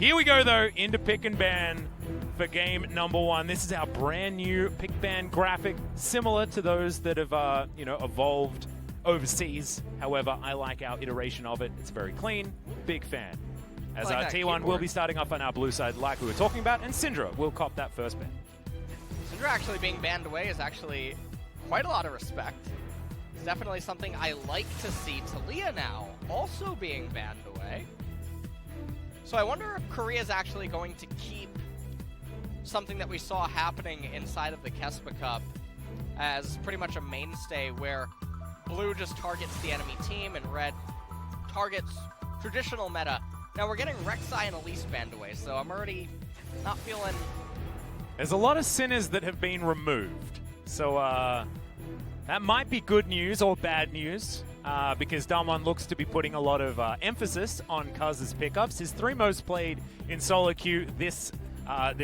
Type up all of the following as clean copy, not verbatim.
Here we go, though, into Pick and Ban for game number 1. This is our brand new Pick Ban graphic, similar to those that have, evolved overseas. However, I like our iteration of it. It's very clean. Big fan. As like our T1 will be starting off on our blue side, like we were talking about, and Syndra will cop that first ban. Syndra actually being banned away is actually quite a lot of respect. It's definitely something I like to see. Taliyah now also being banned away. So I wonder if Korea is actually going to keep something that we saw happening inside of the Kespa Cup as pretty much a mainstay, where blue just targets the enemy team and red targets traditional meta. Now we're getting Rek'Sai and Elise banned away, so I'm already not feeling... There's a lot of sinners that have been removed. So that might be good news or bad news, because Damwon looks to be putting a lot of emphasis on Cuz's pickups. His 3 most played in solo queue this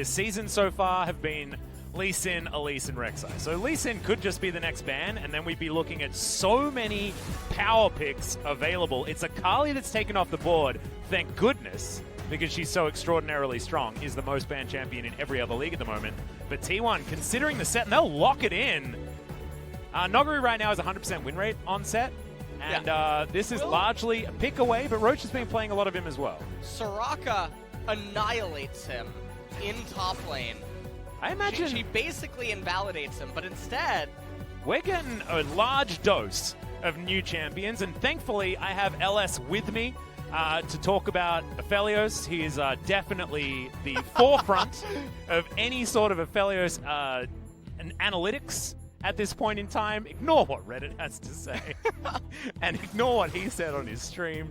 season so far have been Lee Sin, Elise, and Rek'Sai. So Lee Sin could just be the next ban, and then we'd be looking at so many power picks available. It's Akali that's taken off the board, thank goodness, because she's so extraordinarily strong, is the most banned champion in every other league at the moment. But T1, considering the set, and they'll lock it in. Noguri right now has 100% win rate on set, and this is largely a pick away, but Roach has been playing a lot of him as well. Soraka annihilates him in top lane. I imagine she basically invalidates him, but instead... We're getting a large dose of new champions, and thankfully I have LS with me to talk about Aphelios. He is definitely the forefront of any sort of Aphelios analytics at this point in time. Ignore what Reddit has to say and ignore what he said on his stream.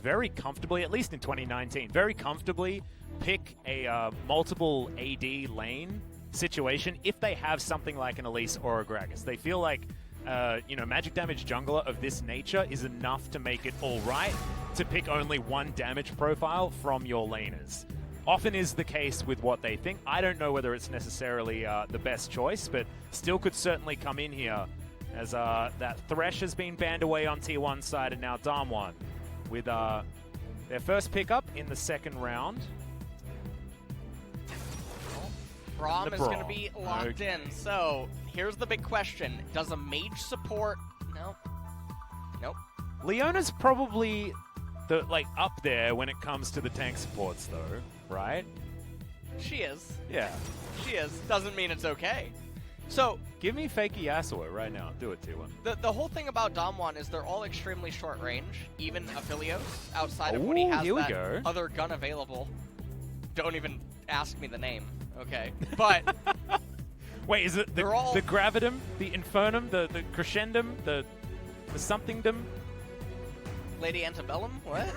Very comfortably, at least in 2019, very comfortably pick a multiple AD lane situation if they have something like an Elise or a Gragas. They feel like, magic damage jungler of this nature is enough to make it all right to pick only one damage profile from your laners. Often is the case with what they think. I don't know whether it's necessarily the best choice, but still could certainly come in here as that Thresh has been banned away on T1 side, and now Damwon with their first pickup in the second round. Braum is going to be locked in. So here's the big question. Does a mage support? No. Nope. Leona's probably up there when it comes to the tank supports though, right? She is. Yeah. She is. Doesn't mean it's okay. So give me Fakey Yasuo right now. Do it, T1. The whole thing about Damwon is they're all extremely short range, even Aphelios, outside of when he has that other gun available. Don't even ask me the name, okay? But wait, is it the Gravitum, the Infernum, the Crescendum, the somethingdom? Lady Antebellum? What?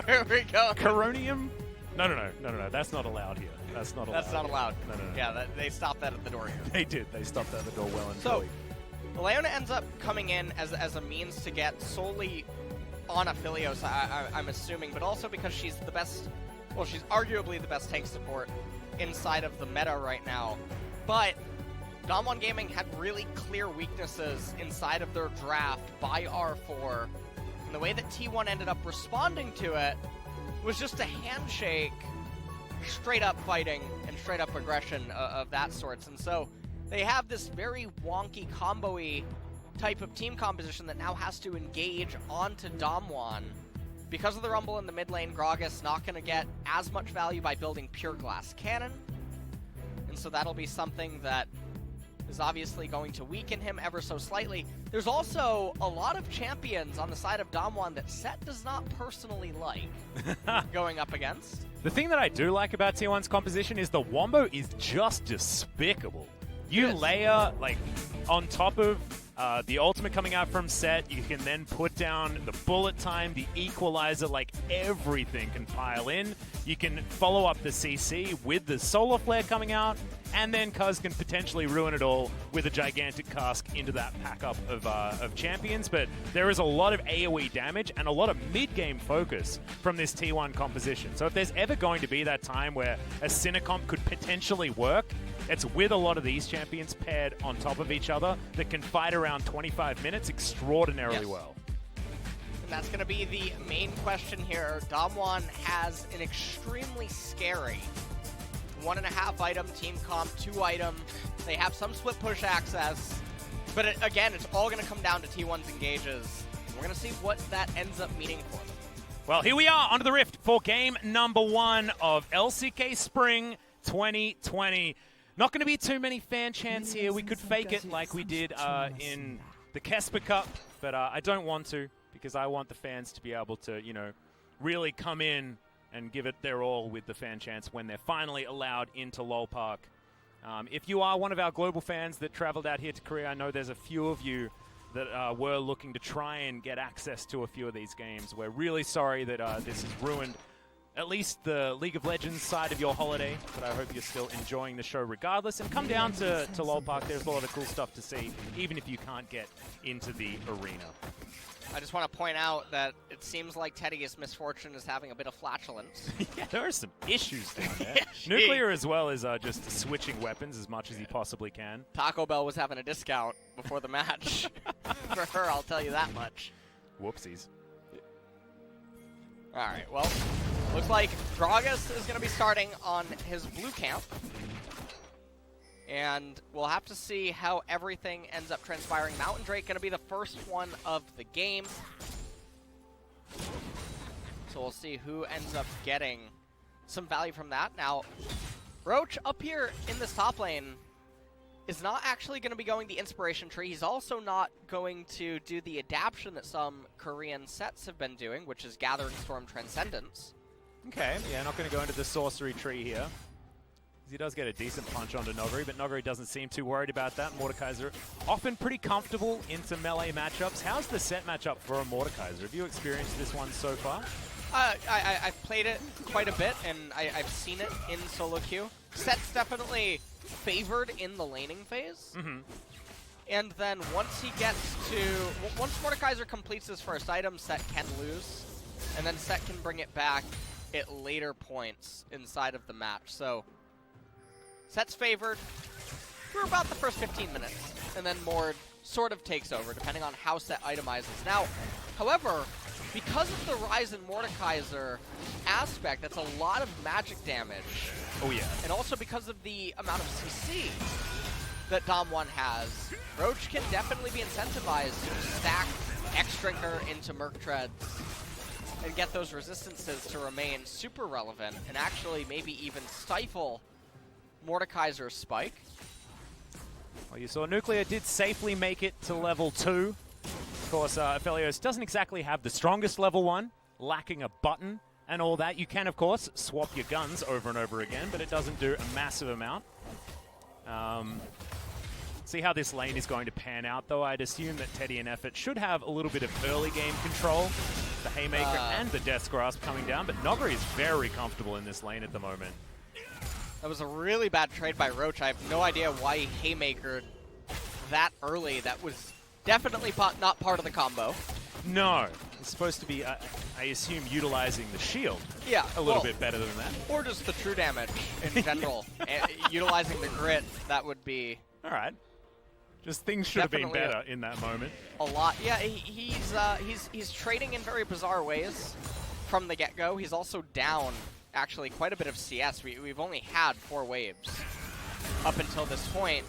Where are we going? Coronium? No. That's not allowed here. That's not allowed. That's not allowed. No. Yeah, they stopped that at the door here. They did. They stopped at the door well and So, truly. Leona ends up coming in as a means to get solely on Aphelios, I'm assuming, but also because she's the best, well, she's arguably the best tank support inside of the meta right now. But Damwon Gaming had really clear weaknesses inside of their draft by R4, and the way that T1 ended up responding to it was just a handshake, straight up fighting and straight up aggression of that sorts. And so they have this very wonky combo-y type of team composition that now has to engage onto Damwon. Because of the rumble in the mid lane, Gragas not going to get as much value by building Pure Glass Cannon. And so that'll be something that is obviously going to weaken him ever so slightly. There's also a lot of champions on the side of Damwon that Set does not personally like going up against. The thing that I do like about T1's composition is the Wombo is just despicable. You layer, like, on top of the ultimate coming out from Set, you can then put down the bullet time, the equalizer, like everything can pile in. You can follow up the CC with the solar flare coming out, and then Cuz can potentially ruin it all with a gigantic cask into that pack up of champions. But there is a lot of AoE damage and a lot of mid-game focus from this T1 composition. So if there's ever going to be that time where a Cinecomp could potentially work, it's with a lot of these champions paired on top of each other that can fight around 25 minutes extraordinarily well. And that's going to be the main question here. Damwon has an extremely scary 1.5 item team comp, 2 item. They have some split push access, but again, it's all going to come down to T1's engages. We're going to see what that ends up meaning for them. Well, here we are onto the Rift for game number 1 of LCK Spring 2020. Not going to be too many fan chants here. We could fake it like we did in the Kesper Cup, but I don't want to, because I want the fans to be able to, you know, really come in and give it their all with the fan chants when they're finally allowed into LoL Park. If you are one of our global fans that traveled out here to Korea, I know there's a few of you that were looking to try and get access to a few of these games. We're really sorry that this has ruined at least the League of Legends side of your holiday, but I hope you're still enjoying the show regardless. And come down to LoL Park. There's a lot of cool stuff to see, even if you can't get into the arena. I just want to point out that it seems like Teddy's misfortune is having a bit of flatulence. Yeah, there are some issues down there. Nuclear as well is just switching weapons as much as he possibly can. Taco Bell was having a discount before the match. For her, I'll tell you that much. Whoopsies. All right, well, looks like Gragas is going to be starting on his blue camp. And we'll have to see how everything ends up transpiring. Mountain Drake going to be the first one of the game. So we'll see who ends up getting some value from that. Now, Roach up here in this top lane is not actually going to be going the Inspiration Tree. He's also not going to do the adaption that some Korean sets have been doing, which is Gathering Storm Transcendence. Okay, yeah, not going to go into the Sorcery Tree here. He does get a decent punch onto Noguri, but Noguri doesn't seem too worried about that. Mordekaiser often pretty comfortable into melee matchups. How's the Set matchup for a Mordekaiser? Have you experienced this one so far? I've played it quite a bit, and I've seen it in solo queue. Set's definitely favored in the laning phase. Mm-hmm. And then once Mordekaiser completes his first item, Set can lose. And then Set can bring it back at later points inside of the match. So Set's favored for about the first 15 minutes, and then Mord sort of takes over, depending on how Set itemizes. Now, however, because of the Ryzen Mordekaiser aspect, that's a lot of magic damage. Oh, yeah. And also because of the amount of CC that Damwon has, Roach can definitely be incentivized to stack X-Drinker into Merc Treads and get those resistances to remain super relevant and actually maybe even stifle Mordekaiser's spike. Well, you saw Nuclear did safely make it to level 2. Of course, Aphelios doesn't exactly have the strongest level 1, lacking a button and all that. You can, of course, swap your guns over and over again, but it doesn't do a massive amount. See how this lane is going to pan out, though. I'd assume that Teddy and Effort should have a little bit of early game control. The Haymaker and the Death's Grasp coming down, but Noguri is very comfortable in this lane at the moment. That was a really bad trade by Roach. I have no idea why he Haymakered that early. That was definitely not part of the combo. No. It's supposed to be, I assume, utilizing the shield. Yeah. A little bit better than that. Or just the true damage in general. Utilizing the grit, that would be... All right. Just things should have been better in that moment. A lot. Yeah, he's trading in very bizarre ways from the get-go. He's also down, actually, quite a bit of CS. We've only had 4 waves up until this point.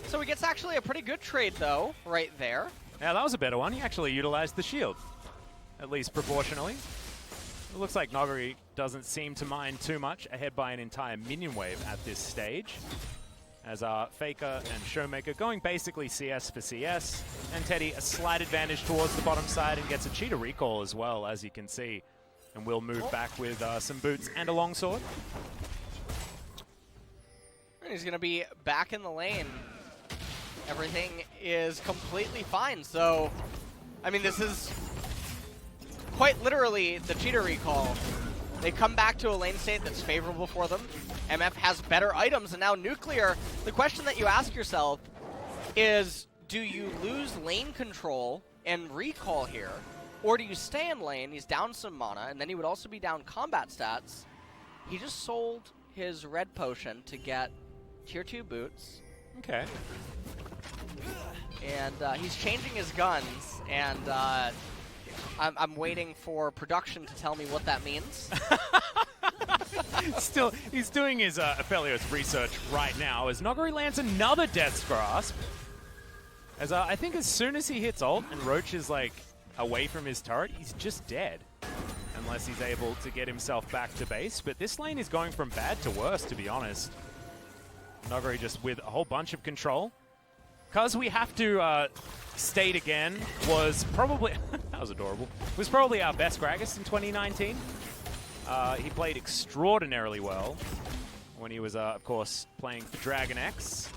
So he gets actually a pretty good trade, though, right there. Yeah, that was a better one. He actually utilized the shield, at least proportionally. It looks like Noguri doesn't seem to mind too much, ahead by an entire minion wave at this stage. As Faker and Showmaker going basically CS for CS. And Teddy a slight advantage towards the bottom side and gets a cheetah recall as well, as you can see. And will move back with some boots and a longsword. He's going to be back in the lane. Everything is completely fine. So, I mean, this is quite literally the cheetah recall. They come back to a lane state that's favorable for them. MF has better items, and now Nuclear. The question that you ask yourself is, do you lose lane control and recall here? Or do you stay in lane? He's down some mana, and then he would also be down combat stats. He just sold his red potion to get tier 2 boots. Okay. And he's changing his guns, and I'm waiting for production to tell me what that means. Still, he's doing his Aphelios research right now as Noguri lands another Death's Grasp. As I think as soon as he hits ult and Roach is like away from his turret, he's just dead. Unless he's able to get himself back to base. But this lane is going from bad to worse, to be honest. Noguri just with a whole bunch of control. Because we have to state again, was probably, that was adorable, was probably our best Gragas in 2019. He played extraordinarily well when he was, of course, playing for Dragon X.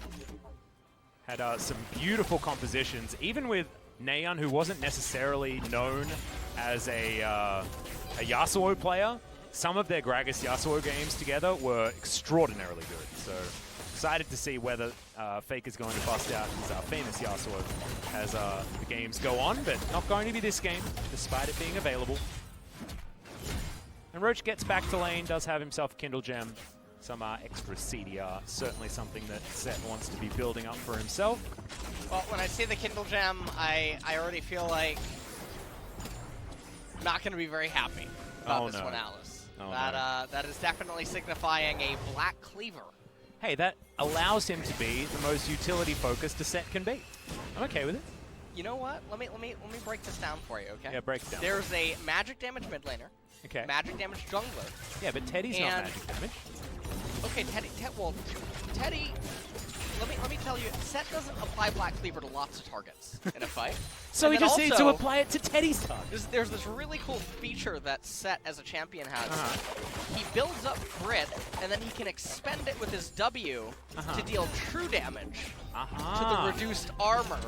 Had some beautiful compositions, even with Neon, who wasn't necessarily known as a Yasuo player. Some of their Gragas Yasuo games together were extraordinarily good. So excited to see whether Faker is going to bust out his famous Yasuo as the games go on, but not going to be this game, despite it being available. And Roach gets back to lane, does have himself a Kindle Gem, some extra CDR, certainly something that Set wants to be building up for himself. Well, when I see the Kindle Gem, I already feel like I'm not going to be very happy about this one, Alice. That is definitely signifying a Black Cleaver. Hey, that allows him to be the most utility-focused a Set can be. I'm okay with it. You know what? Let me break this down for you, okay? Yeah, break it down. There's a magic damage mid laner. Okay. Magic damage jungler. Yeah, but Teddy's not magic damage. Okay, Teddy. Teddy. Let me tell you, Set doesn't apply Black Cleaver to lots of targets in a fight. So he just needs to apply it to Teddy's target. There's this really cool feature that Set as a champion has. He builds up grit, and then he can expend it with his W to deal true damage to the reduced armor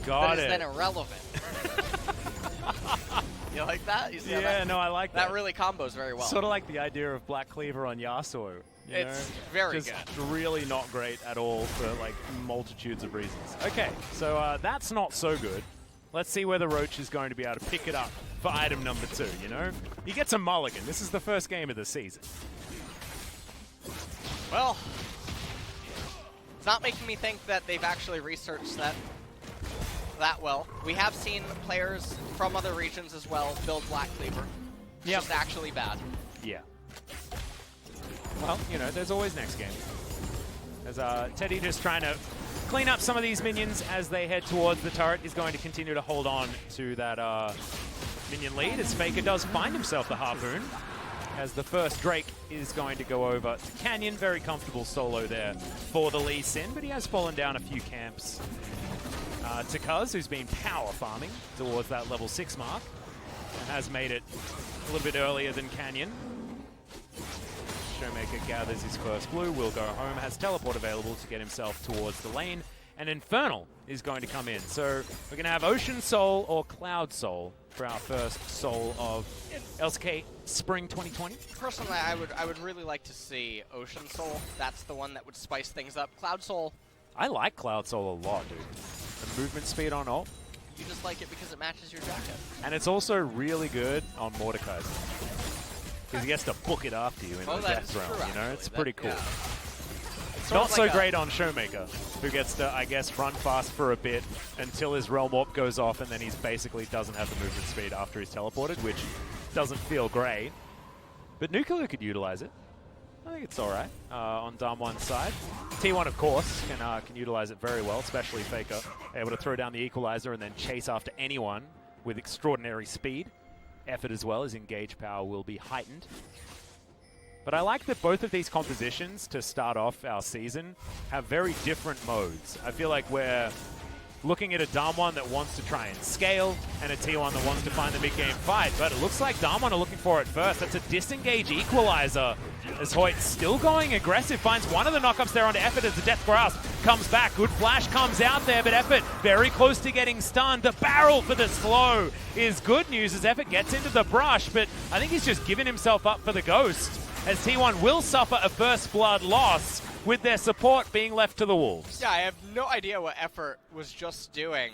that is then irrelevant. You like that? You see yeah, no, I like that. That really combos very well. Sort of like the idea of Black Cleaver on Yasuo. It's very good. Really not great at all for like multitudes of reasons. Okay, so that's not so good. Let's see whether Roach is going to be able to pick it up for item number 2, you know? He gets a mulligan. This is the first game of the season. Well, it's not making me think that they've actually researched that well. We have seen players from other regions as well build Black Cleaver. It's just actually bad. Yeah. Well, you know, there's always next game. There's Teddy just trying to clean up some of these minions as they head towards the turret. He's going to continue to hold on to that minion lead as Faker does find himself the Harpoon. As the first Drake is going to go over to Canyon. Very comfortable solo there for the Lee Sin, but he has fallen down a few camps. To Cuz, who's been power farming towards that level 6 mark, and has made it a little bit earlier than Canyon. Showmaker gathers his first blue, will go home, has teleport available to get himself towards the lane, and Infernal is going to come in. So we're going to have Ocean Soul or Cloud Soul for our first Soul of LCK Spring 2020. Personally, I would really like to see Ocean Soul. That's the one that would spice things up. Cloud Soul, I like Cloud Soul a lot, dude. The movement speed on ult. you just like it because it matches your jacket. And it's also really good on Mordekaiser. Because he gets to book it after you in the death realm, you know? It's pretty cool. It's Not so great on Showmaker, who gets to, I guess, run fast for a bit until his Realm Warp goes off, and then he's basically doesn't have the movement speed after he's teleported, which doesn't feel great. But Nuclear could utilize it. I think it's all right on Damwon's side. T1, of course, can utilize it very well, especially Faker, able to throw down the Equalizer and then chase after anyone with extraordinary speed. Effort as well, as engage power will be heightened. But I like that both of these compositions to start off our season have very different modes. I feel like we're looking at a Damwon that wants to try and scale and a T1 that wants to find the mid-game fight. But it looks like Damwon are looking for it first. That's a disengage Equalizer as Hoyt's still going aggressive. Finds one of the knockups there onto Effort as the Death Grasp comes back. Good flash comes out there, but Effort very close to getting stunned. The barrel for the slow is good news as Effort gets into the brush, but I think he's just given himself up for the Ghost, as T1 will suffer a first blood loss with their support being left to the Wolves. Yeah, I have no idea what Effort was just doing.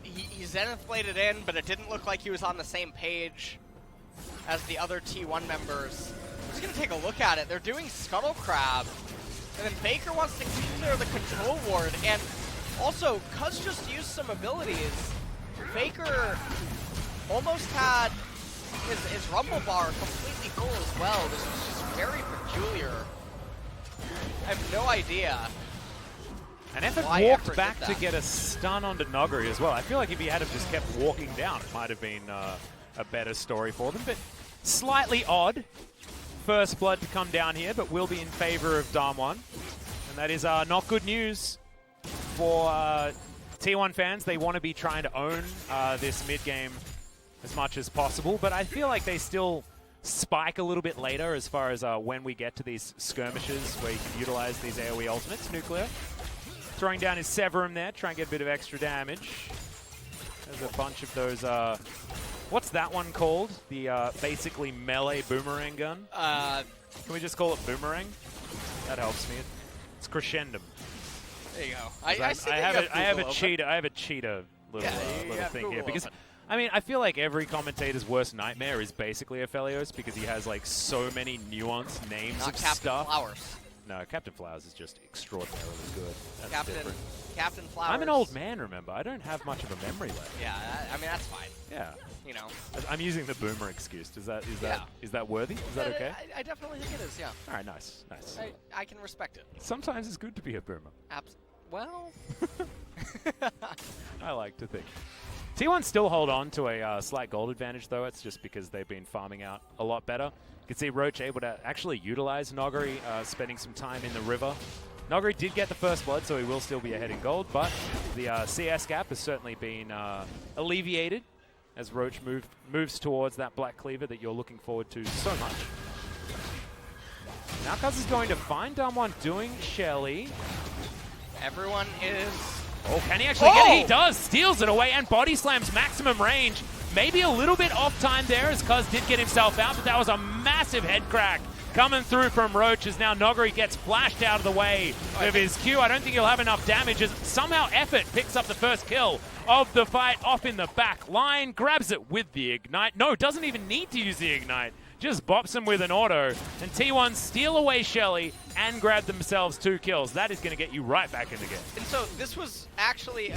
He Zenith bladed in, but it didn't look like he was on the same page as the other T1 members. I'm just going to take a look at it. They're doing Scuttle Crab, and then Faker wants to clear the control ward, and also, Cuz just used some abilities. Faker almost had his Rumble Bar completely full as well. This was just very peculiar. I have no idea. And Effort why walked Effort back did to that. get a stun onto Noguri as well. I feel like if he had have just kept walking down, it might have been a better story for them. But slightly odd. First blood to come down here, but will be in favor of Damwon. And that is not good news for T1 fans. They want to be trying to own this mid-game as much as possible, but I feel like they still spike a little bit later as far as when we get to these skirmishes where you can utilize these AoE ultimates. Nuclear throwing down his Severum there, trying to get a bit of extra damage. There's a bunch of those, what's that one called? The basically melee boomerang gun? Can we just call it boomerang? That helps me. It's Crescendum. There you go. I have a cheetah little thing here because I mean, I feel like every commentator's worst nightmare is basically Aphelios because he has like so many nuanced names Not of Captain stuff. Flowers. No, Captain Flowers is just extraordinarily good. That's Captain different. Flowers. I'm an old man, remember? I don't have much of a memory left. Yeah, I mean that's fine. Yeah. You know. I'm using the boomer excuse. Is that worthy? Is that okay? I definitely think it is. Yeah. All right, nice. I can respect it. Sometimes it's good to be a boomer. Well. I like to think. T1 still hold on to a slight gold advantage, though. It's just because they've been farming out a lot better. You can see Roach able to actually utilize Noguri, spending some time in the river. Noguri did get the first blood, so he will still be ahead in gold, but the CS gap has certainly been alleviated as Roach moves towards that Black Cleaver that you're looking forward to so much. Now Cuz is going to find Damwon doing Shelly. Everyone is... Oh, can he actually get it? He does! Steals it away and body slams maximum range. Maybe a little bit off time there as Cuz did get himself out, but that was a massive head crack coming through from Roach as now Noguri gets flashed out of the way of his Q. I don't think he'll have enough damage as somehow Effort picks up the first kill of the fight off in the back line, grabs it with the Ignite. No, doesn't even need to use the Ignite. Just bops him with an auto, and T1 steal away Shelly and grab themselves 2 kills. That is going to get you right back in the game. And so this was actually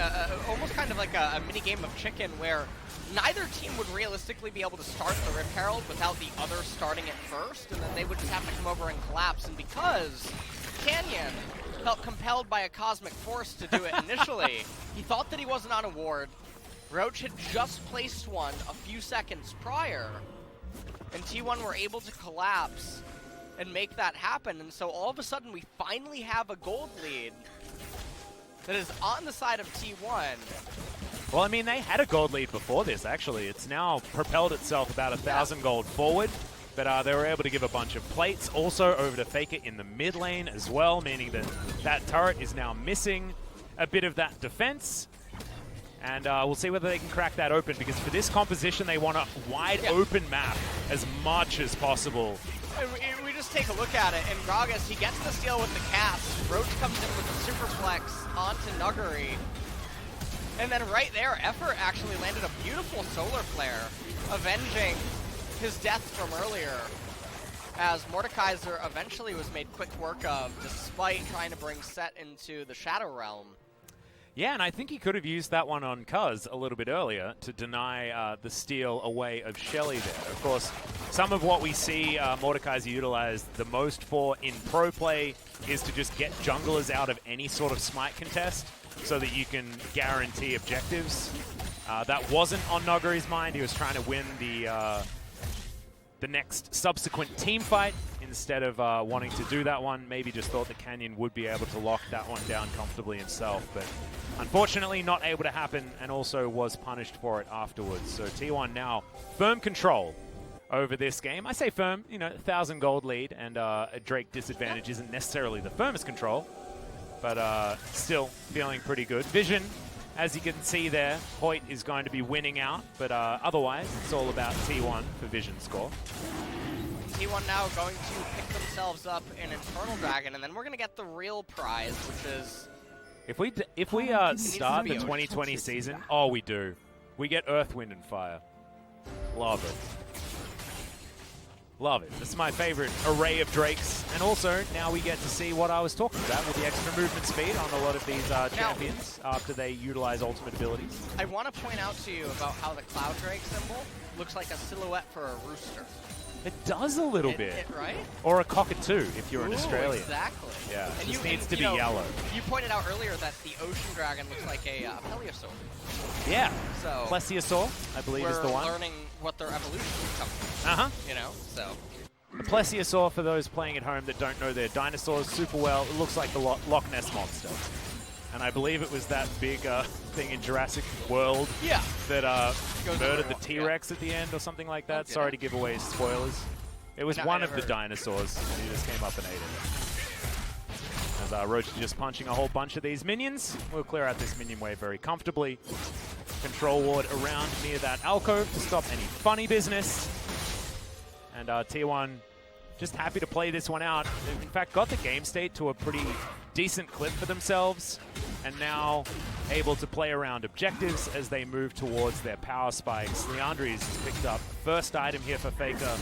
almost kind of like a mini game of chicken where neither team would realistically be able to start the Rip Herald without the other starting it first, and then they would just have to come over and collapse. And because Canyon felt compelled by a cosmic force to do it initially, he thought that he wasn't on a ward. Roach had just placed one a few seconds prior, and T1 were able to collapse and make that happen. And so all of a sudden we finally have a gold lead that is on the side of T1. Well, I mean, they had a gold lead before this, actually. It's now propelled itself about 1,000 gold forward. But they were able to give a bunch of plates also over to Faker in the mid lane as well, meaning that that turret is now missing a bit of that defense. And we'll see whether they can crack that open, because for this composition, they want a wide open map as much as possible. We just take a look at it, and Gragas, he gets the steal with the cast. Roach comes in with the superplex onto Nuguri. And then right there, Effort actually landed a beautiful solar flare, avenging his death from earlier, as Mordekaiser eventually was made quick work of, despite trying to bring Set into the Shadow Realm. Yeah, and I think he could have used that one on Cuz a little bit earlier to deny the steal away of Shelly there. Of course, some of what we see Mordekaiser utilize the most for in pro play is to just get junglers out of any sort of smite contest so that you can guarantee objectives. That wasn't on Nuguri's mind. He was trying to win the next subsequent team fight instead of wanting to do that one. Maybe just thought that Canyon would be able to lock that one down comfortably himself, but unfortunately not able to happen, and also was punished for it afterwards. So T1 now firm control over this game. I say firm, 1,000 gold lead, and a Drake disadvantage isn't necessarily the firmest control, but still feeling pretty good. Vision, as you can see there, Hoyt is going to be winning out, but otherwise it's all about T1 for Vision score. T1 now going to pick themselves up an Infernal Dragon, and then we're going to get the real prize, which is... If we start the 2020 season, we do. We get Earth, Wind, and Fire. Love it. Love it. This is my favorite array of Drakes. And also, now we get to see what I was talking about with the extra movement speed on a lot of these champions after they utilize ultimate abilities. I want to point out to you about how the Cloud Drake symbol looks like a silhouette for a rooster. It does a little bit. Right? Or a cockatoo if you're in Australia. Exactly. Yeah, and it needs to be yellow. You pointed out earlier that the Ocean Dragon looks like a Plesiosaur. Yeah. So Plesiosaur, I believe, is the one. We're learning what their evolution is coming from. Uh-huh. So. The Plesiosaur, for those playing at home that don't know their dinosaurs super well, it looks like the Loch Ness Monster. And I believe it was that big thing in Jurassic World that murdered the T-Rex at the end or something like that. Sorry to give away spoilers. It was one of the dinosaurs, and he just came up and ate it. As Roach is just punching a whole bunch of these minions. We'll clear out this minion wave very comfortably. Control ward around near that alcove to stop any funny business. And T1 just happy to play this one out. They've in fact got the game state to a pretty decent clip for themselves, and now able to play around objectives as they move towards their power spikes. Leandries has picked up the first item here for Faker.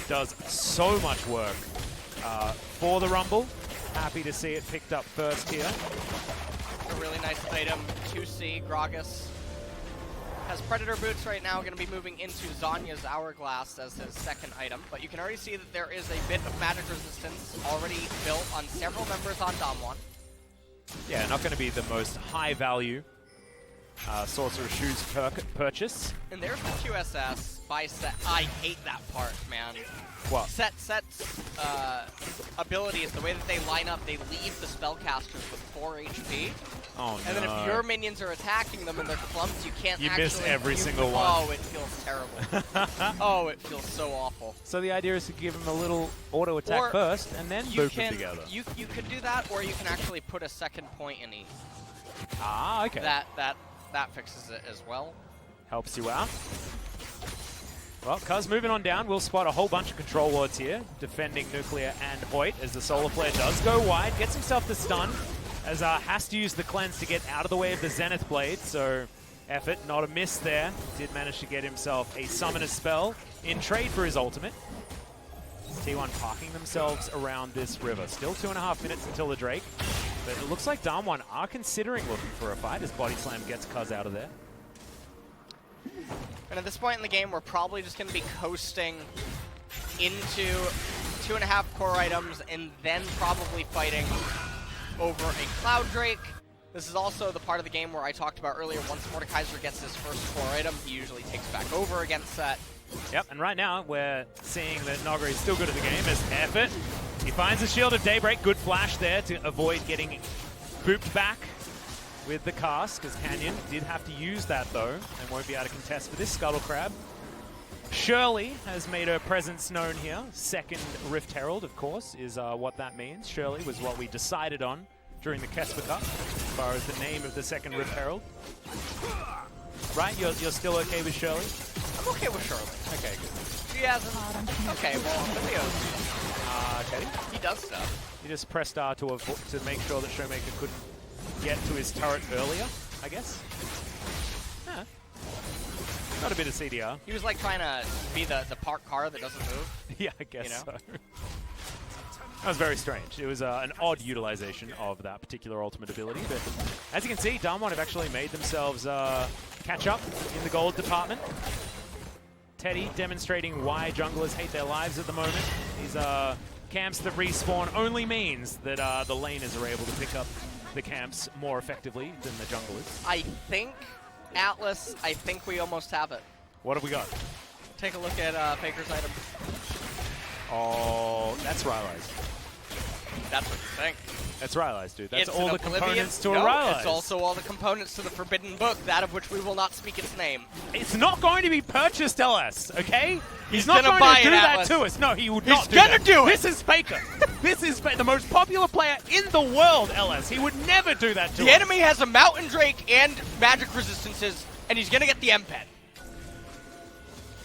Does so much work for the Rumble. Happy to see it picked up first here. A really nice item to see. Gragas has Predator Boots right now, going to be moving into Zhonya's Hourglass as his second item, but you can already see that there is a bit of magic resistance already built on several members on Damwon. Yeah, not going to be the most high value Sorcerer's Shoes purchase. And there's the QSS by Set. I hate that part, man. What? Set's abilities, the way that they line up, they leave the spellcasters with 4 HP. Oh, no. And then if your minions are attacking them and they're clumped, you can't actually... miss every single one. Oh, it feels terrible. Oh, it feels so awful. So the idea is to give them a little auto attack first, and then boop them together. You could do that, or you can actually put a second point in each. Ah, okay. That fixes it as well. Helps you out. Well, Cuz moving on down, we'll spot a whole bunch of control wards here, defending Nuclear and Hoyt as the Solar Flare does go wide, gets himself the stun, as has to use the cleanse to get out of the way of the Zenith Blade, so effort, not a miss there. Did manage to get himself a Summoner spell in trade for his ultimate. T1 parking themselves around this river. Still 2.5 minutes until the Drake, but it looks like Damwon are considering looking for a fight as Body Slam gets Cuz out of there. And at this point in the game, we're probably just going to be coasting into 2.5 core items and then probably fighting over a Cloud Drake. This is also the part of the game where I talked about earlier. Once Mordekaiser gets his first core item, he usually takes back over against Set. Yep, and right now we're seeing that Nuguri is still good at the game as effort. He finds the Shield of Daybreak. Good flash there to avoid getting booped back with the cast, because Canyon did have to use that though, and won't be able to contest for this Scuttle Crab. Shirley has made her presence known here. Second Rift Herald, of course, is what that means. Shirley was what we decided on during the Kesper Cup, as far as the name of the second Rift Herald. Right? You're still okay with Shirley? I'm okay with Shirley. Okay, good. She hasn't. Okay, well, Emilio's. Okay. He does stuff. He just pressed R to make sure that Showmaker couldn't get to his turret earlier, I guess. Huh. Got a bit of CDR. He was like trying to be the parked car that doesn't move. Yeah, I guess You know? so. That was very strange. It was an odd utilization of that particular ultimate ability, but as you can see, Damwon have actually made themselves catch up in the gold department. Teddy demonstrating why junglers hate their lives at the moment. These camps that respawn only means that the laners are able to pick up the camps more effectively than the junglers. I think, Atlas, I think we almost have it. What have we got? Take a look at Faker's item. Oh, that's Rylai's. That's what you think. That's Rylai's, dude. That's It's all an the Oblivion- components to a No, Rylai's. it's also all the components to the Forbidden Book, that of which we will not speak its name. It's not going to be purchased, LS, okay? He's not gonna going buy to do it, that Atlas. to us. No, he would He's not do gonna that. do it. This is Faker. This is the most popular player in the world, LS. He would never do that to The us. enemy has a Mountain Drake and magic resistances, and he's gonna get the M-Pen.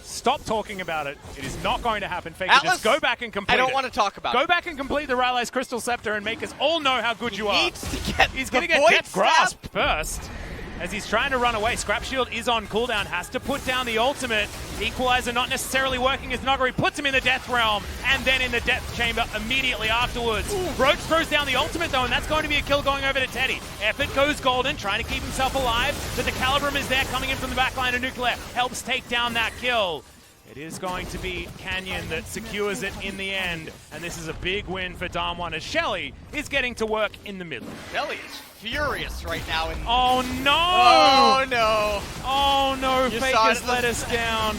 Stop talking about it. It is not going to happen. Faker, Atlas, just go back and complete I don't it. want to talk about Go it. back and complete the Rylai's Crystal Scepter and make us all know how good you are. Needs to get He's the going to get Void Death Snap. Grasp first. As he's trying to run away, Scrap Shield is on cooldown, has to put down the ultimate. Equalizer not necessarily working as Nuguri puts him in the Death Realm, and then in the Death Chamber immediately afterwards. Roach throws down the ultimate though, and that's going to be a kill going over to Teddy. Effort goes golden, trying to keep himself alive, but the Calibrum is there coming in from the back line of Nuclear. Helps take down that kill. It is going to be Canyon that secures it in the end, and this is a big win for Damwon as Shelly is getting to work in the middle. Shelly is furious right now. Oh no! Oh no! Oh no, You saw Faker's it. let us down.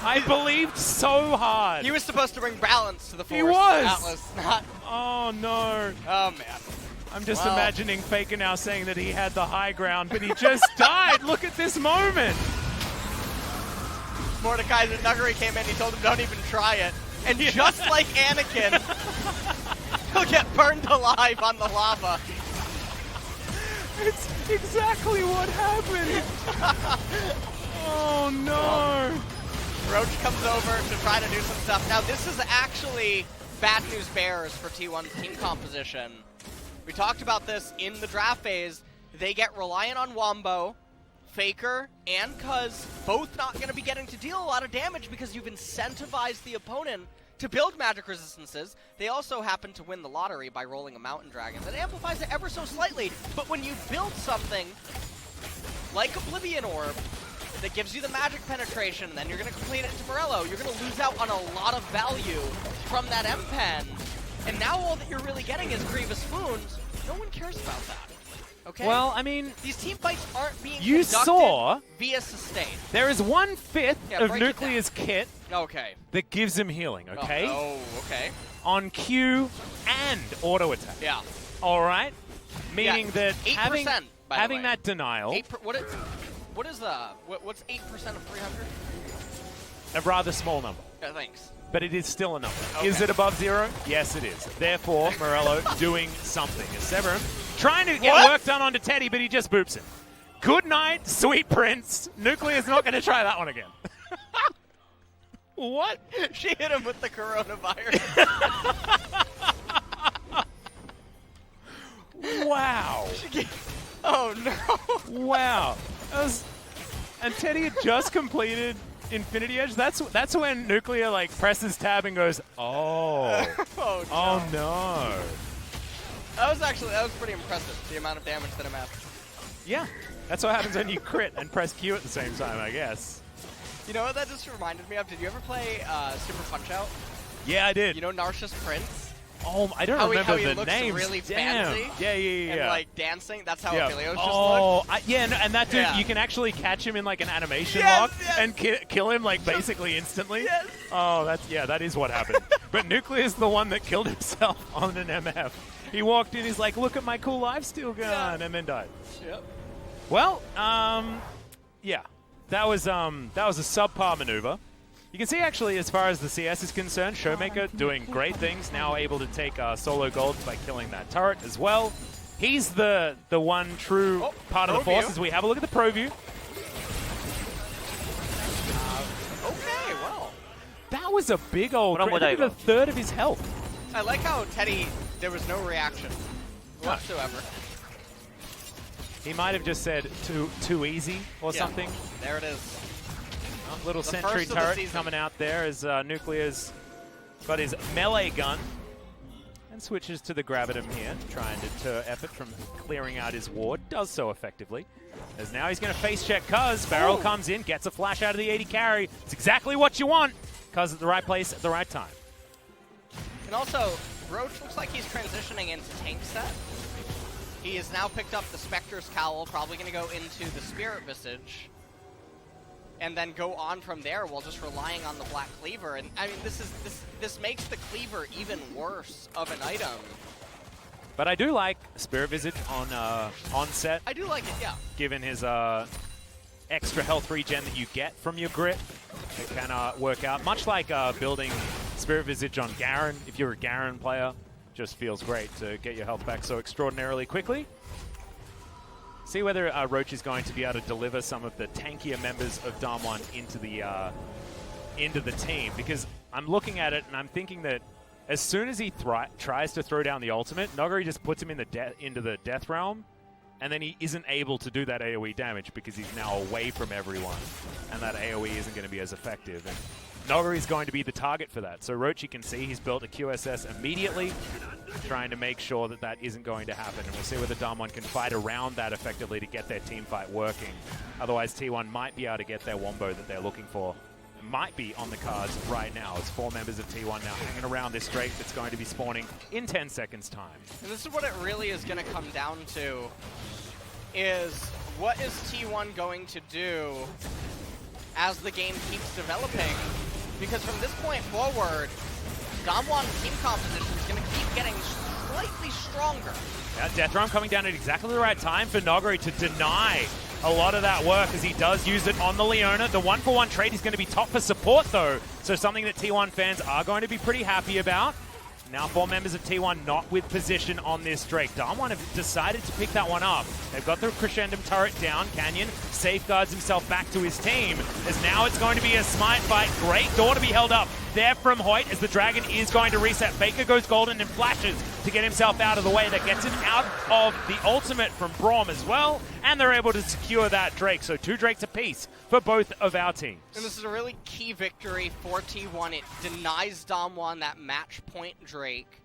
I believed so hard. He was supposed to bring balance to the force. He was. Atlas, not. Oh no. Oh man. I'm just Wow. imagining Faker now saying that he had the high ground, but he just died. Look at this moment. Mordekaiser Nuguri came in, he told him don't even try it. And just like Anakin, he'll get burned alive on the lava. It's exactly what happened. Oh no. Roach comes over to try to do some stuff. Now this is actually bad news bears for T1's team composition. We talked about this in the draft phase. They get reliant on Wombo, Faker, and Cuz both not going to be getting to deal a lot of damage because you've incentivized the opponent to build magic resistances. They also happen to win the lottery by rolling a Mountain Dragon. That amplifies it ever so slightly, but when you build something like Oblivion Orb that gives you the magic penetration, and then you're going to complete it into Morello, you're going to lose out on a lot of value from that M-Pen. And now all that you're really getting is Grievous Wounds. No one cares about that. Okay? Well, I mean, These team fights aren't being You conducted saw- via sustain. there is 1/5 Yeah, of break it Nuclear's kit Okay. that gives him healing, okay? Oh, okay. On Q and auto attack. Yeah. All right? Meaning that 8%, by the having way. that denial, What's 8% of 300? a rather small number. Yeah, thanks. But it is still a number. Okay. Is it above 0? Yes, it is. Therefore, Morello doing something. As Severum trying to get What? work done onto Teddy, but he just boops him. Good night, sweet prince. Nuclear's not going to try that one again. What? She hit him with the coronavirus. Wow. Oh no. Wow. And Teddy had just completed Infinity Edge. That's when Nuclear like presses tab and goes, oh. Oh no. Oh no. That was pretty impressive, the amount of damage that amassed. Yeah. That's what happens when you crit and press Q at the same time, I guess. You know what that just reminded me of? Did you ever play Super Punch-Out? Yeah, I did. You know Narcissus Prince? Oh, I don't How he remember the looks names. really Damn. fancy Yeah. And like dancing? That's how yeah. Emilio's just Oh, looked? yeah, and that dude, Yeah. you can actually catch him in like an animation Yes, lock yes. and kill him like basically instantly. Yes. Oh, that is what happened. But Nuclear's the one that killed himself on an MF. He walked in, he's like, look at my cool lifesteal gun, Yeah. and then died. Yep. Well, yeah, that was a subpar maneuver You can see actually, as far as the CS is concerned, Showmaker doing great things, now able to take solo gold by killing that turret as well. He's the one true part of the force as we have a look at the pro view. Okay, well. That was a big old crit. Look at a third of his health. I like how Teddy, there was no reaction whatsoever. He might have just said too easy or something. There it is. Little sentry turret coming out there as Nuclear's got his melee gun and switches to the Gravitum here, trying to deter Effort from clearing out his ward. Does so effectively. As now he's going to face check Cuz. Barrel comes in, gets a flash out of the 80 carry. It's exactly what you want. Cuz at the right place at the right time. And also, Roach looks like he's transitioning into tank set. He has now picked up the Spectre's Cowl, probably going to go into the Spirit Visage, and then go on from there while just relying on the Black Cleaver. And I mean, this makes the Cleaver even worse of an item. But I do like Spirit Visage on set. I do like it, yeah. Given his extra health regen that you get from your grip, it can work out. Much like building Spirit Visage on Garen, if you're a Garen player, just feels great to get your health back so extraordinarily quickly. See whether Roach is going to be able to deliver some of the tankier members of Damwon into the team, because I'm looking at it and I'm thinking that as soon as he tries to throw down the ultimate, Noguri just puts him in into the Death Realm, and then he isn't able to do that AoE damage because he's now away from everyone, and that AoE isn't going to be as effective. And Noguri's going to be the target for that. So Roach, you can see he's built a QSS immediately, trying to make sure that that isn't going to happen. And we'll see whether Damwon can fight around that effectively to get their team fight working. Otherwise, T1 might be able to get their wombo that they're looking for. It might be on the cards right now. It's 4 members of T1 now hanging around this Drake that's going to be spawning in 10 seconds' time. And this is what it really is going to come down to, is what is T1 going to do as the game keeps developing? Because from this point forward, Damwon's team composition is going to keep getting slightly stronger. Yeah, Death Realm coming down at exactly the right time for Noguri to deny a lot of that work, as he does use it on the Leona. The 1-for-1 trade is going to be top for support, though, so something that T1 fans are going to be pretty happy about. Now 4 members of T1 not with position on this Drake. Damwon have decided to pick that one up. They've got the Crescendum turret down. Canyon safeguards himself back to his team, as now it's going to be a smite fight. Great door to be held up there from Hoyt, as the Dragon is going to reset. Faker goes golden and flashes to get himself out of the way. That gets him out of the ultimate from Braum as well, and they're able to secure that Drake. So 2 Drakes apiece for both of our teams. And this is a really key victory for T1. It denies Damwon that match point Drake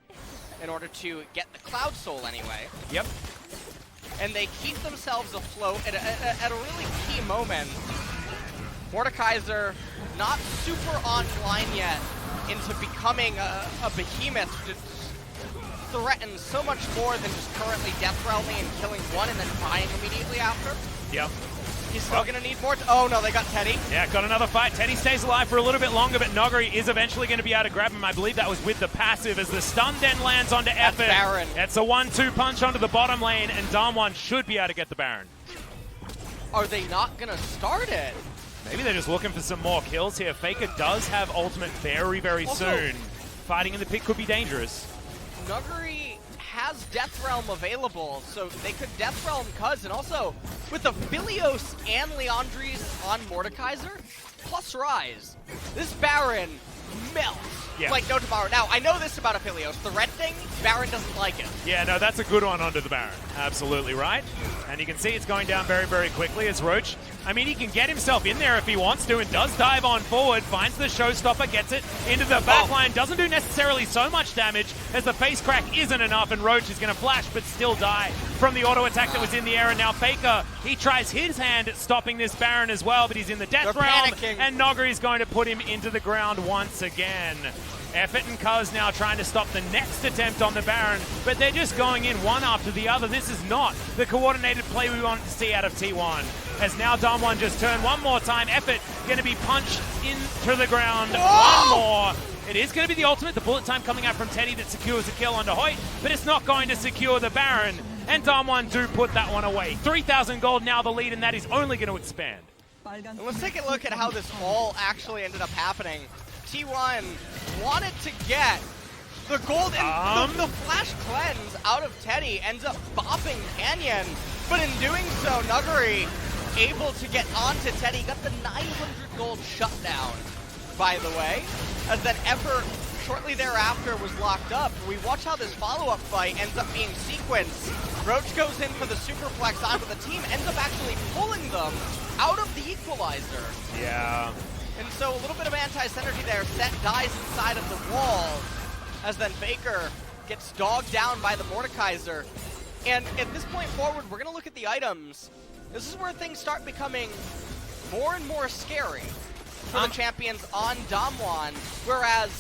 in order to get the Cloud Soul anyway. Yep. And they keep themselves afloat at a really key moment. Mordekaiser not super online yet into becoming a behemoth to threaten so much more than just currently Death Realming and killing one and then dying immediately after. Yep. He's still going to need more. Oh no, they got Teddy. Yeah, got another fight. Teddy stays alive for a little bit longer, but Noguri is eventually going to be able to grab him. I believe that was with the passive, as the stun then lands onto Effort. Baron. It's a 1-2 punch onto the bottom lane, and Damwon should be able to get the Baron. Are they not going to start it? Maybe they're just looking for some more kills here. Faker does have ultimate very, very soon. Fighting in the pit could be dangerous. Noguri has Death Realm available, so they could Death Realm Cuz, and also with the Philios and Leandries on Mordekaiser, plus Rise, this Baron melts like no tomorrow. Now, I know this about Aphelios. The red thing, Baron doesn't like it. Yeah, no, that's a good one onto the Baron. Absolutely right. And you can see it's going down very, very quickly as Roach, I mean, he can get himself in there if he wants to, and does dive on forward, finds the showstopper, gets it into the backline. Doesn't do necessarily so much damage, as the face crack isn't enough, and Roach is going to flash, but still die from the auto attack that was in the air. And now Faker, he tries his hand at stopping this Baron as well, but he's in the Death Realm, and Noguri is going to put him into the ground once again. Effort and Cuz now trying to stop the next attempt on the Baron, but they're just going in one after the other. This is not the coordinated play we want to see out of T1. As now Damwon just turned one more time. Effort going to be punched into the ground. One more. It is going to be the ultimate. The bullet time coming out from Teddy that secures a kill onto Hoyt, but it's not going to secure the Baron. And Damwon do put that one away. 3,000 gold now the lead, and that is only going to expand. And let's take a look at how this all actually ended up happening. T1 wanted to get the gold, and the flash cleanse out of Teddy ends up bopping Canyon, but in doing so, Nuguri able to get onto Teddy, got the 900 gold shutdown, by the way, as then Effort shortly thereafter was locked up. We watch how this follow-up fight ends up being sequenced. Roach goes in for the superplex onto the team, ends up actually pulling them out of the equalizer. Yeah. And so a little bit of anti-synergy there. Set dies inside of the wall, as then Faker gets dogged down by the Mordekaiser. And at this point forward, we're going to look at the items. This is where things start becoming more and more scary for the champions on Damwon, whereas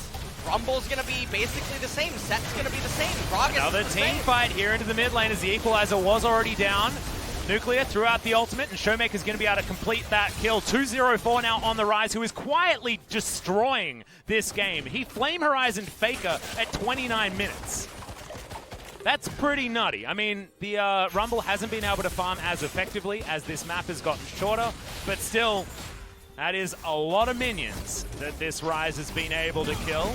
Rumble's going to be basically the same. Set's going to be the same. Gragas Another is the team same. fight here into the mid lane as the equalizer was already down. Nuclear threw out the ultimate, and Showmaker's going to be able to complete that kill. 2-0-4 now on the rise, who is quietly destroying this game. He Flame Horizon Faker at 29 minutes. That's pretty nutty. I mean, the Rumble hasn't been able to farm as effectively as this map has gotten shorter, but still, that is a lot of minions that this Rise has been able to kill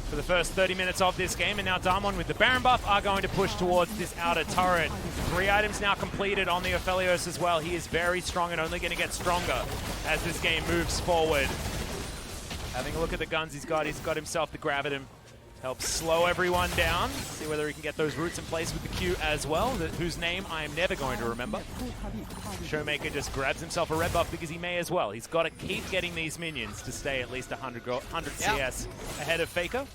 for the first 30 minutes of this game. And now Damwon with the Baron buff are going to push towards this outer turret. 3 items now completed on the Aphelios as well. He is very strong and only going to get stronger as this game moves forward. Having a look at the guns he's got himself the Graviton. Helps slow everyone down. See whether he can get those roots in place with the Q as well, whose name I am never going to remember. Showmaker just grabs himself a red buff because he may as well. He's got to keep getting these minions to stay at least 100 CS ahead of Faker.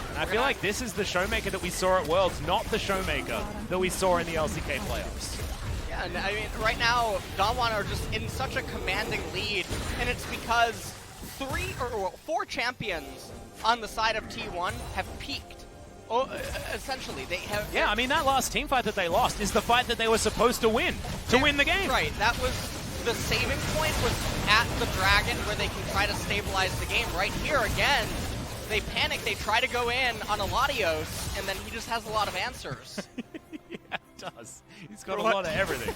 And I feel like this is the Showmaker that we saw at Worlds, not the Showmaker that we saw in the LCK playoffs. Yeah, and I mean, right now, Damwon are just in such a commanding lead, and it's because 4 champions on the side of T1 have peaked. Oh, essentially, they have... Yeah, I mean, that last team fight that they lost is the fight that they were supposed to win the game. Right, that was the saving point was at the Dragon where they can try to stabilize the game. Right here, again, they panic, they try to go in on Aladios, and then he just has a lot of answers. Yeah, he does. He's got a lot of everything.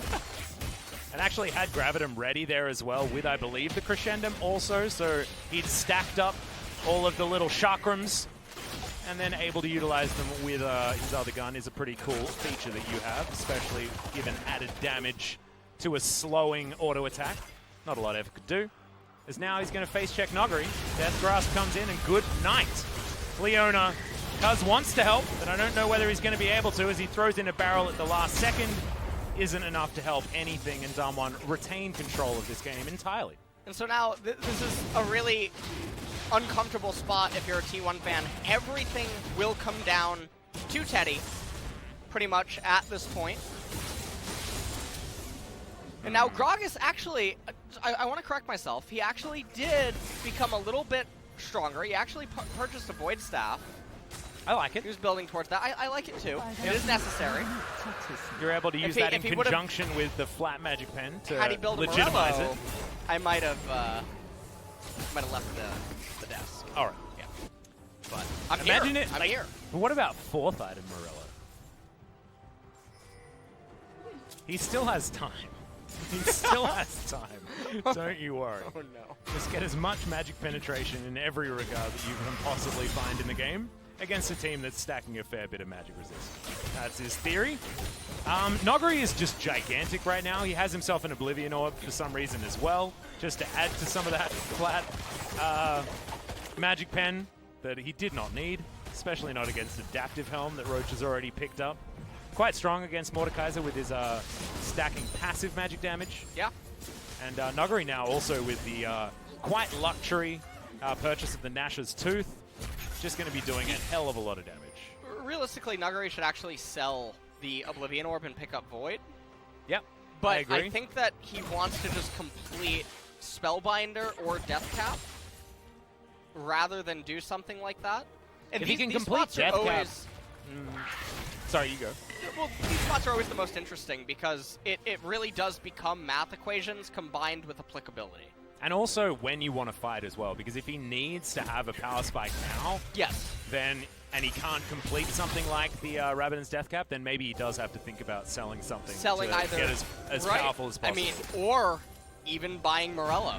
And actually had Gravitum ready there as well with, I believe, the Crescendum also, so he'd stacked up all of the little chakrams and then able to utilize them with his other gun is a pretty cool feature that you have, especially given added damage to a slowing auto attack. Not a lot Ever could do. As now he's going to face check Nuguri. Death Grasp comes in and good night. Leona, Cuz wants to help, but I don't know whether he's going to be able to as he throws in a barrel at the last second. Isn't enough to help anything, and Damwon retain control of this game entirely. And so now this is a really uncomfortable spot if you're a T1 fan. Everything will come down to Teddy, pretty much at this point. And now Gragas actually, I want to correct myself, he actually did become a little bit stronger. He actually purchased a Void Staff. I like it. He was building towards that. I like it too. It is necessary. You're able to use that in conjunction with the flat magic pen to had he built legitimize it. I might have left the desk. All right. Yeah. But I'm Imagine here. it. I'm here. But what about 4th item Morello? He still has time. He still has time. Don't you worry. Oh no. Just get as much magic penetration in every regard that you can possibly find in the game against a team that's stacking a fair bit of magic resistance. That's his theory. Nuguri is just gigantic right now. He has himself an Oblivion Orb for some reason as well, just to add to some of that flat magic pen that he did not need, especially not against Adaptive Helm that Roach has already picked up. Quite strong against Mordekaiser with his stacking passive magic damage. Yeah. And Nuguri now also with the quite luxury purchase of the Nash's Tooth. Just going to be doing a hell of a lot of damage. Realistically, Nuguri should actually sell the Oblivion Orb and pick up Void. Yep, But I agree. I think that he wants to just complete Spellbinder or Death Cap rather than do something like that. And If he can these complete spots are Death Cap... always, Sorry, you go. well, these spots are always the most interesting because it really does become math equations combined with applicability. And also when you want to fight as well, because if he needs to have a power spike now, Yes. then and he can't complete something like the Rabbidan's Death Cap, then maybe he does have to think about selling something Selling to either get as right. powerful as I possible. mean, or even buying Morello.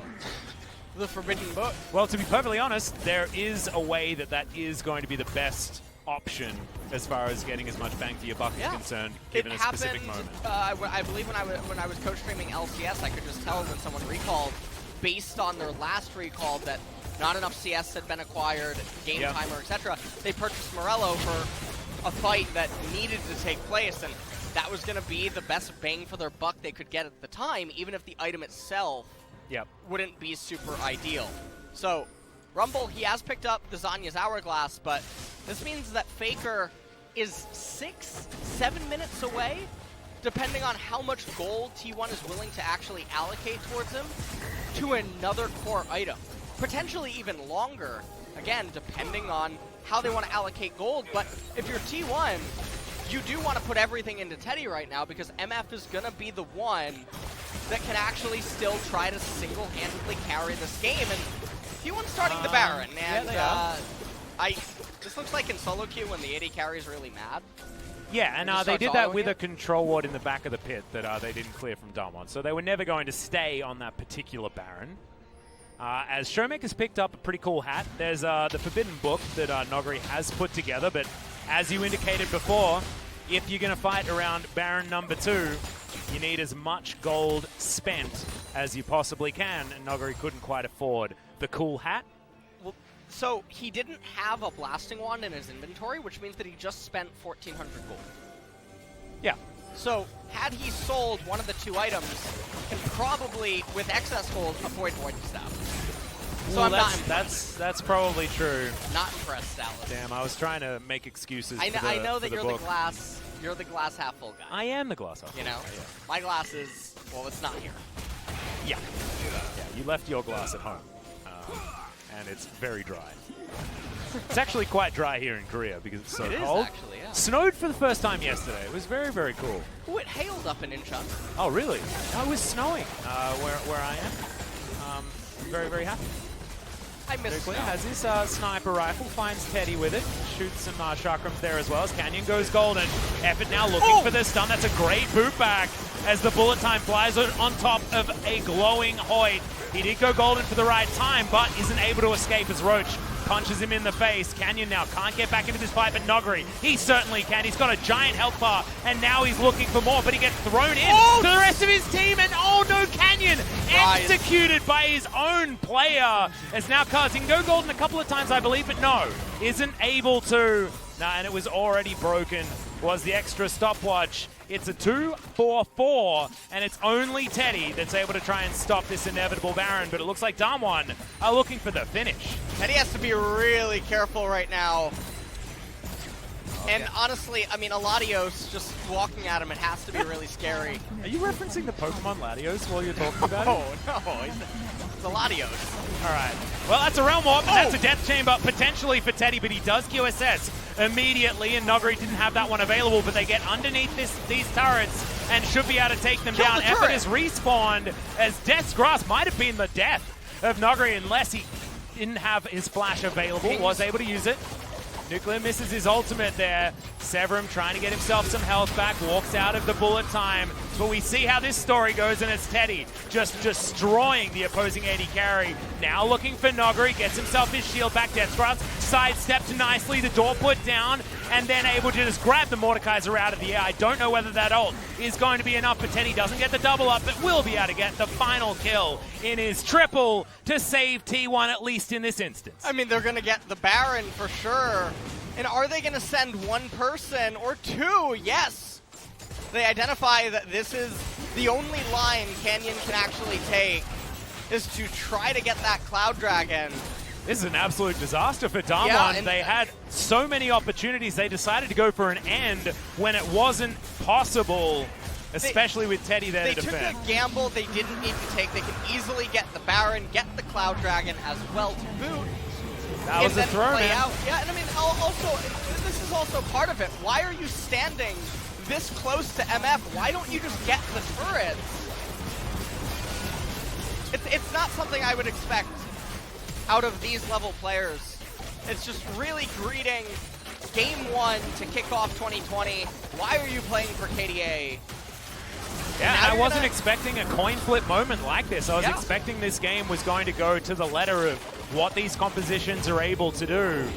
The Forbidden Book. Well, to be perfectly honest, there is a way that is going to be the best option as far as getting as much bang for your buck is concerned, given a specific moment. I believe when I was co-streaming LCS, I could just tell when someone recalled, based on their last recall, that not enough CS had been acquired, game timer, etc. They purchased Morello for a fight that needed to take place, and that was going to be the best bang for their buck they could get at the time, even if the item itself wouldn't be super ideal. So, Rumble, he has picked up the Zanya's Hourglass, but this means that Faker is 6-7 minutes away, depending on how much gold T1 is willing to actually allocate towards him, to another core item. Potentially even longer, again, depending on how they want to allocate gold. But if you're T1, you do want to put everything into Teddy right now, because MF is going to be the one that can actually still try to single-handedly carry this game. And T1's starting the Baron, and this looks like in solo queue when the AD carry is really mad. Yeah, and they did that with a control ward in the back of the pit that they didn't clear from Damwon. So they were never going to stay on that particular Baron. As Shomek has picked up a pretty cool hat. There's the Forbidden Book that Nogri has put together, but as you indicated before, if you're going to fight around Baron number 2, you need as much gold spent as you possibly can, and Nogri couldn't quite afford the cool hat. Well, so he didn't have a blasting wand in his inventory, which means that he just spent 1,400 gold. Yeah. So, had he sold one of the 2 items, can probably, with excess gold, avoid Void Staff. So well, I'm not impressed. That's probably true. Not impressed, Dallas. Damn, I was trying to make excuses. I know that you're the glass half full guy. I am the glass half full. You know, my glass is, well, it's not here. Yeah. You left your glass at home, and it's very dry. It's actually quite dry here in Korea because it's so cold. It is actually, yeah. Snowed for the first time yesterday. It was very, very cool. Oh, it hailed up in Incheon. Oh, really? No, it was snowing where I am. I'm very, very happy. I missed Clear has his sniper rifle, finds Teddy with it, shoots some chakrams there as well as Canyon goes golden. Effort now looking for the stun. That's a great boot back as the bullet time flies on top of a glowing Hoyt. He did go golden for the right time, but isn't able to escape as Roach punches him in the face. Canyon now can't get back into this fight, but Nogri, he certainly can. He's got a giant health bar, and now he's looking for more, but he gets thrown in to the rest of his team, and oh no, Canyon executed by his own player. As now Cuz, he can go golden a couple of times, I believe, but no, isn't able to. Nah, and it was already broken, was the extra stopwatch. It's a 2-4-4, and it's only Teddy that's able to try and stop this inevitable Baron, but it looks like Damwon are looking for the finish. Teddy has to be really careful right now. And honestly, I mean, Aladios just walking at him, it has to be really scary. Are you referencing the Pokemon Latios while you're talking about it? Oh, no, it's Aladios. All right. Well, that's a Realm Warp, and that's a Death Chamber potentially for Teddy, but he does QSS immediately, and Nogri didn't have that one available, but they get underneath these turrets and should be able to take them down. Effort is respawned as Death's Grasp might have been the death of Nogri unless he didn't have his flash available, was able to use it. Nuclear misses his ultimate there. Severum trying to get himself some health back, walks out of the bullet time. But we see how this story goes, and it's Teddy just destroying the opposing AD carry. Now looking for Nogri, gets himself his shield back. Death Grasp sidestepped nicely, the door put down, and then able to just grab the Mordekaiser out of the air. I don't know whether that ult is going to be enough, but Teddy doesn't get the double up, but will be able to get the final kill in his triple to save T1, at least in this instance. I mean, they're going to get the Baron for sure. And are they going to send one person or 2? Yes. They identify that this is the only line Canyon can actually take, is to try to get that Cloud Dragon. This is an absolute disaster for Damwon. Yeah, they had so many opportunities. They decided to go for an end when it wasn't possible, especially with Teddy there to defend. They took a gamble they didn't need to take. They can easily get the Baron, get the Cloud Dragon as well to boot. That was a throw, man. Yeah, and I mean, also, this is also part of it. Why are you standing this close to MF? Why don't you just get the turrets? It's not something I would expect out of these level players. It's just really greeting Game 1 to kick off 2020. Why are you playing for KDA? Yeah, I wasn't expecting a coin flip moment like this. I was Yeah. expecting this game was going to go to the letter of what these compositions are able to do.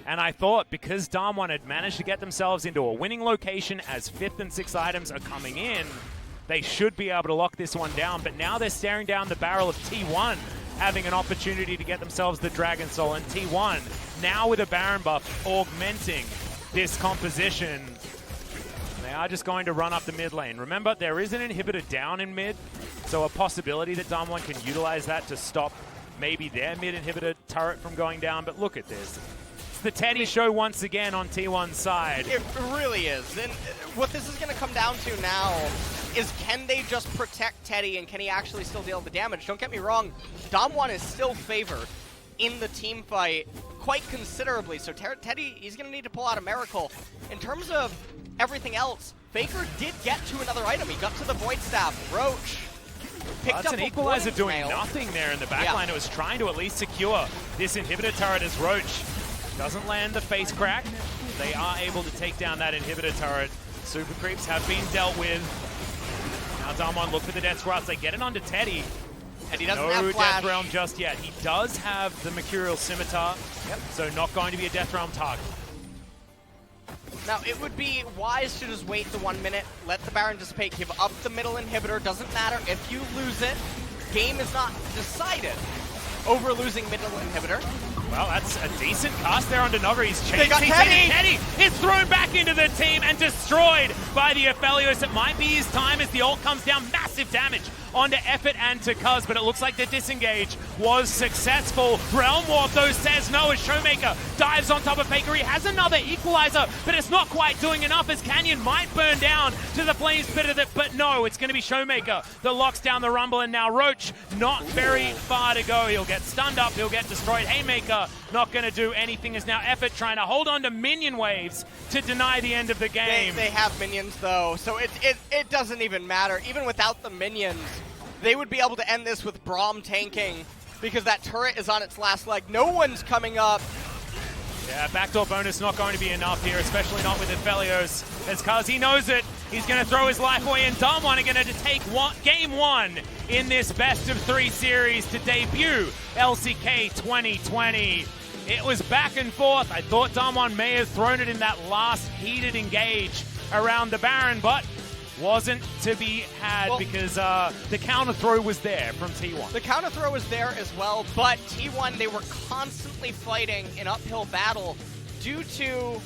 And I thought because Damwon had managed to get themselves into a winning location as 5th and 6th items are coming in, they should be able to lock this one down. But now they're staring down the barrel of T1, having an opportunity to get themselves the Dragon Soul. And T1, now with a Baron buff, augmenting this composition. They are just going to run up the mid lane. Remember, there is an inhibitor down in mid, so a possibility that Damwon can utilize that to stop maybe their mid inhibitor turret from going down. But look at this. It's the Teddy show once again on T1's side. It really is. And what this is going to come down to now is, can they just protect Teddy and can he actually still deal the damage? Don't get me wrong, Damwon is still favored in the team fight quite considerably. So Teddy, he's going to need to pull out a miracle. In terms of everything else, Faker did get to another item. He got to the Void Staff. Roach picked That's up an a equalizer Warning doing Mail. nothing there in the back Yeah. line. It was trying to at least secure this inhibitor turret as Roach doesn't land the face crack. They are able to take down that inhibitor turret. Super creeps have been dealt with. Now Damwon look for the death grasp. They get it onto Teddy. And he doesn't No have Flash. Death Realm just yet. He does have the Mercurial Scimitar, so not going to be a Death Realm target. Now, it would be wise to just wait the 1 minute, let the Baron dissipate, give up the middle inhibitor. Doesn't matter if you lose it. Game is not decided over losing middle inhibitor. Well, that's a decent cast there onto Nova. He's They chased. got He's Teddy! Teddy is thrown back into the team and destroyed by the Aphelios. It might be his time as the ult comes down. Massive damage onto Effort and to Cuz, but it looks like the disengage was successful. Realm Warp, though, says no as Showmaker dives on top of Faker. He has another equalizer, but it's not quite doing enough as Canyon might burn down to the flames bit of it, but no, it's going to be Showmaker that locks down the Rumble, and now Roach not very far to go. He'll get stunned up, he'll get destroyed. Haymaker not going to do anything as now Effort trying to hold on to minion waves to deny the end of the game. They have minions, though, so it doesn't even matter. Even without the minions, they would be able to end this with Braum tanking because that turret is on its last leg. No one's coming up. Yeah, backdoor bonus not going to be enough here, especially not with Aphelios, as Cuz, he knows it. He's going to throw his life away, and Damwon are going to take game 1 in this best of 3 series to debut LCK 2020. It was back and forth. I thought Damwon may have thrown it in that last heated engage around the Baron, but wasn't to be had because the counter throw was there from T1. The counter throw was there as well, but T1, they were constantly fighting an uphill battle due to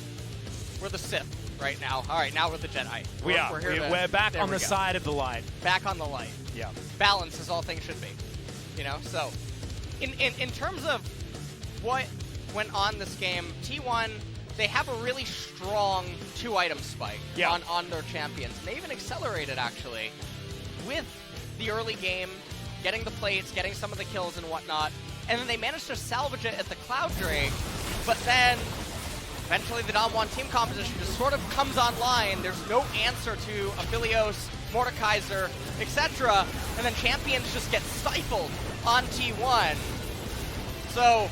we're the Sith right now. All right, now we're the Jedi. We're back on the side of the light. Back on the light. Yeah. Balance is all things should be. You know, so in terms of what went on this game, T1, they have a really strong 2-item spike on their champions. And they even accelerated, actually, with the early game, getting the plates, getting some of the kills and whatnot. And then they managed to salvage it at the Cloud Drake. But then, eventually the Damwon team composition just sort of comes online. There's no answer to Aphelios, Mordekaiser, etc. And then champions just get stifled on T1. So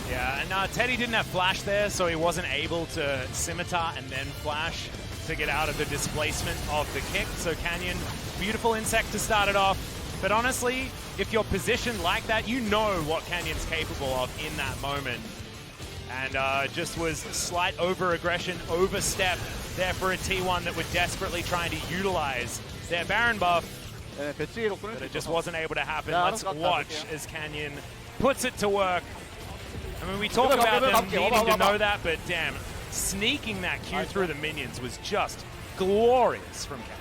yeah, and Teddy didn't have flash there, so he wasn't able to scimitar and then flash to get out of the displacement of the kick. So Canyon, beautiful insect to start it off. But honestly, if you're positioned like that, you know what Canyon's capable of in that moment. And just was slight over-aggression, overstep there for a T1 that were desperately trying to utilize their Baron buff. But it just wasn't able to happen. Let's watch as Canyon puts it to work. I mean, we talk about them needing to know that, but damn, sneaking that Q through the minions was just glorious from Canyon.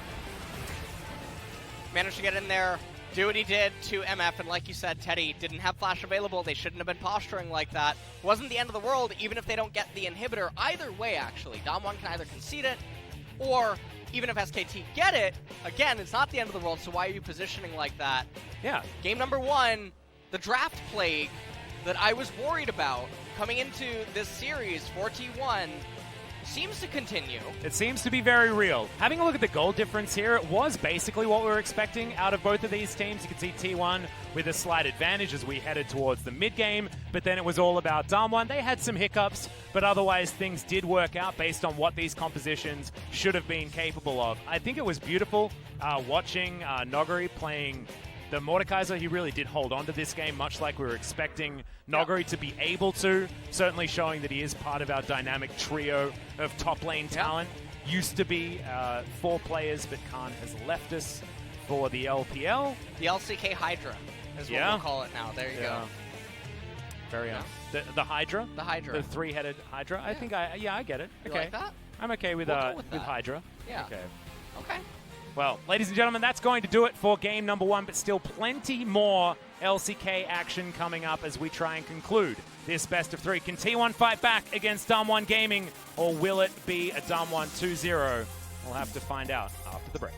Managed to get in there, do what he did to MF, and like you said, Teddy didn't have flash available. They shouldn't have been posturing like that. Wasn't the end of the world, even if they don't get the inhibitor. Either way, actually, Damwon can either concede it, or even if SKT get it, again, it's not the end of the world, so why are you positioning like that? Yeah. Game number 1, the draft plague that I was worried about coming into this series for T1 seems to continue. It seems to be very real. Having a look at the goal difference here, it was basically what we were expecting out of both of these teams. You can see T1 with a slight advantage as we headed towards the mid-game, but then it was all about Damwon. They had some hiccups, but otherwise things did work out based on what these compositions should have been capable of. I think it was beautiful watching Noguri playing the Mordekaiser. He really did hold on to this game, much like we were expecting Noguri to be able to, certainly showing that he is part of our dynamic trio of top lane talent. Used to be 4 players, but Khan has left us for the LPL. The LCK Hydra is what we'll call it now. There you go. Very the Hydra? The Hydra. The 3-headed Hydra? I think I get it. You Okay. like that? I'm okay with, We'll go with that. Hydra. Yeah. Okay. Okay. Well, ladies and gentlemen, that's going to do it for game number 1, but still plenty more LCK action coming up as we try and conclude this best of 3. Can T1 fight back against Damwon Gaming, or will it be a Damwon 2-0? We'll have to find out after the break.